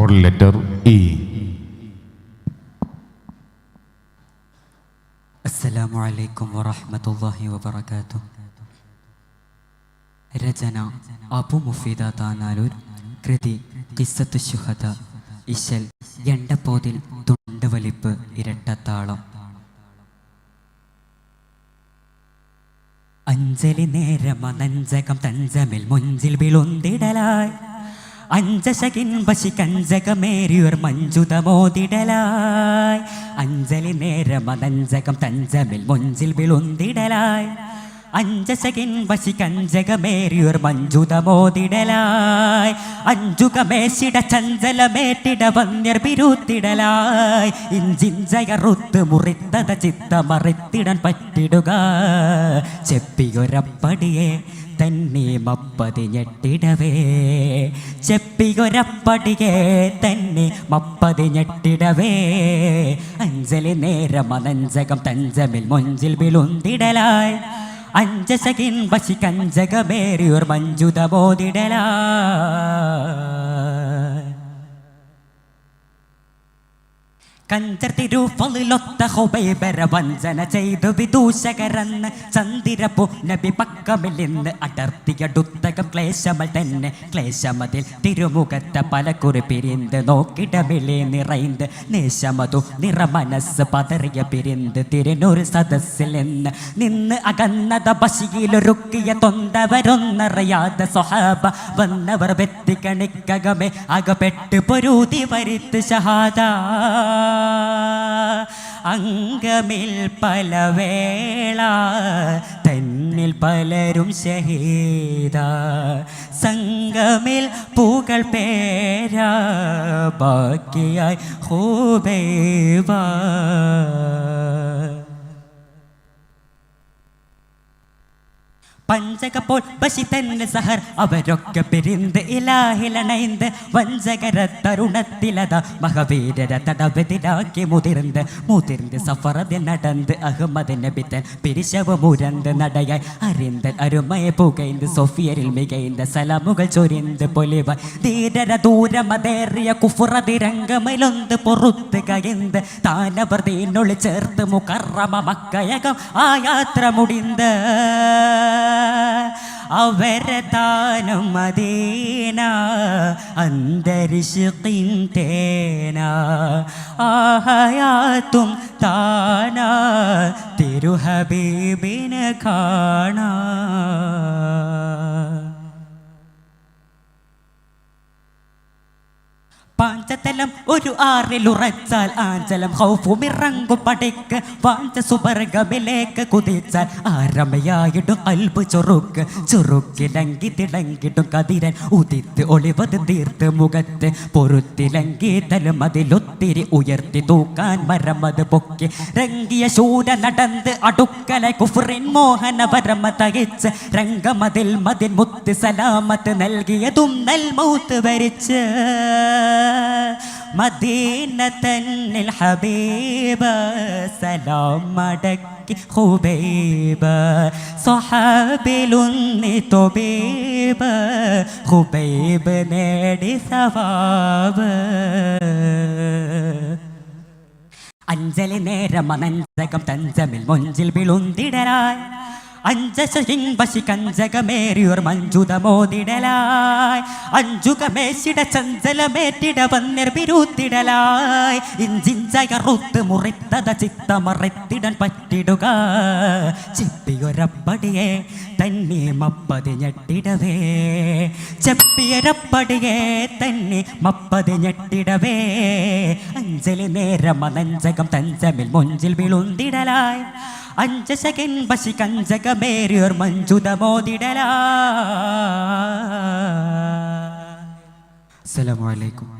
or letter E. Assalamu alaikum wa rahmatullahi wa barakatuh. രചന അബു മുഫീദ താനാലൂർ. കൃതി ഖിസ്സത്തു ശുഹദ. ഇശൽ എണ്ടപ്പോതിൽ തുണ്ടവലിപ്പ് ഇരട്ടത്താളം. അഞ്ജലി നേരമനഞ്ചകം തഞ്ചമിൽ മുഞ്ചിൽ വിളുന്തിടലായി അഞ്ചശകിൻ ബശി കഞ്ചകമേരിയർ മഞ്ജുതമോതിടലായി. അഞ്ജലി നേരമനഞ്ചകം തഞ്ചമിൽ മുഞ്ചിൽ വിളുന്തിടലായി അഞ്ചശകിൻ ബശി കഞ്ചകമേരിയർ മഞ്ജുതമോതിടലായി. അഞ്ചുകമേശിട ചഞ്ചലമേറ്റിട വന്യർ പിരുത്തിടലായി. ഇഞ്ചിഞ്ചയറുത്ത് മുറിത്തത ചിത്തമറിത്തിടാൻ പറ്റിടുക. ചെപ്പിയൊരപ്പടിയെ തന്നെ മപ്പതിഞ്ഞെട്ടിടവേ. ചെപ്പിയൊരപ്പടിയെ തന്നെ മപ്പതിഞ്ഞെട്ടിടവേ. അഞ്ജലി നേരമനഞ്ചകം തഞ്ചമിൽ മൊഞ്ചിൽ വിളുന്തിടലായി അഞ്ചശകിൻ ബശി കഞ്ചകമേരിയോർ മഞ്ജുതമോതിടലായി. കഞ്ചർ തിരുഫളിലൊത്ത ഹുബൈബര വഞ്ചന ചെയ്തു വിദൂഷകരെന്ന് ചന്ദിരപ്പു നബി പക്കമിലിന്ന് അടർത്തിയടുത്തകം ക്ലേശമൽ തന്നെ. ക്ലേശമതിൽ തിരുമുഖത്തെ പലക്കുറി പിരിന്ത് നോക്കിടമിളി നിറൈന്ത് നേശമതു നിറമനസ് പതറിയ പിരിന്ത് തിരുനൂറ് സദസ്സിൽ നിന്ന് അകന്നത ബശിയിലൊരുക്കിയ തൊണ്ടവരൊന്നറിയാതെ സ്വഹാബ വന്നവർ വെത്തിക്കണിക്കകമേ അകപ്പെട്ട് പൊരുതി വരുത്ത് ഷഹാദ. അംഗമിൽ പലവേള തന്നിൽ പലരും ഷഹീദ. സംഗമിൽ പൂകൾ പേരാ ബാക്കിയായി ഹുബൈബ. പഞ്ചകപ്പോൾ ബശി തന്നെ സഹർ അവരൊക്കെ പിരിന്ത് ഇലാഹിലണൈന്ത് വഞ്ചകര തരുണത്തിലത മഹവീരര തടവതിലാക്കി മുതിർന്ന് സഫറതിൽ നടന്ന് അഹമ്മദ് നബിത്തൻ പിരിശവ് മുരന്ത് നടയായി അറിന്തൻ അരുമയെ പുകൈന്ത് സൊഫിയരിൽ മികൈന്ത് സലാമുകൾ ചൊരിന്ത് പൊലിവ ധീരര ദൂരമതേറിയ കുഫുറതിരംഗമിലൊന്ന് പൊറുത്ത് കയന്ത് താനവർ തീനൊളി ചേർത്ത് മുകറമ മക്കയകം ആ യാത്ര മുടിന്ത്. അവരതാനും മദീന അന്തരിഷ്കിൻ തേന ആഹയാത്തും താന തിരുഹബീബിനെ കാണാ. പാഞ്ചതലം ഒരു ആറിലുറച്ചാൽ ആഞ്ചലം ഹൗഫുമിറങ്ങും പടയ്ക്ക് വാഞ്ച സുബർഗമിലേക്ക് കുതിച്ചാൽ ആരമയായിടും കൽബ് ചൊറുക്കിലങ്കി തിളങ്ങിടും കതിരൻ ഉദിത്ത് ഒളിവത് തീർത്ത് മുഖത്ത് പൊറുത്തിലങ്കി തലും അതിലൊത്തിരി ഉയർത്തി തൂക്കാൻ മരമത് പൊക്കി രംഗിയ ശൂര നടന്ന് അടുക്കലെ കുഫറിൻ മോഹന വരമ തകച്ച് രംഗമതിൽ മതിൽ മുത്ത് സലാമത്ത് നൽകിയതും നൽമൗത്ത് വരിച്ച്. മദീനത്തന്നിൽ ഹബീബ സലാം മടക്കി ഹുബൈബ. സ്വഹാബിലുന്നി തൊബീബ ഹുബൈബ് നേടി സവാബ്. അഞ്ജലി നേരമനഞ്ചകം തഞ്ചമിൽ മൊഞ്ചിൽ വിളുന്തിടലായി അഞ്ചശകിൻ ബശി കഞ്ചകമേരിയോർ മഞ്ജുതമോതിടലായി. അഞ്ചുകമേശിട ചഞ്ചലമേറ്റിട വന്യർ പിരുത്തിടലായി. ഇഞ്ചിഞ്ചയറുത്ത് മുറിത്തത ചിത്തമറിത്തിടാൻ പറ്റിടുക. ചെപ്പിയൊരപ്പടിയെ തന്നെ മപ്പതിഞ്ഞെട്ടിടവേ. ചെപ്പിയൊരപ്പടിയെ തന്നെ മപ്പതിഞ്ഞെട്ടിടവേ. അഞ്ജലി നേരമനഞ്ചകം തഞ്ചമിൽ മൊഞ്ചിൽ വിളുന്തിടലായി അഞ്ചശകിൻ ബശി കഞ്ചകമേരിയോർ മഞ്ജുതമോതിടലായി. അസ്സലാമു അലൈക്കും.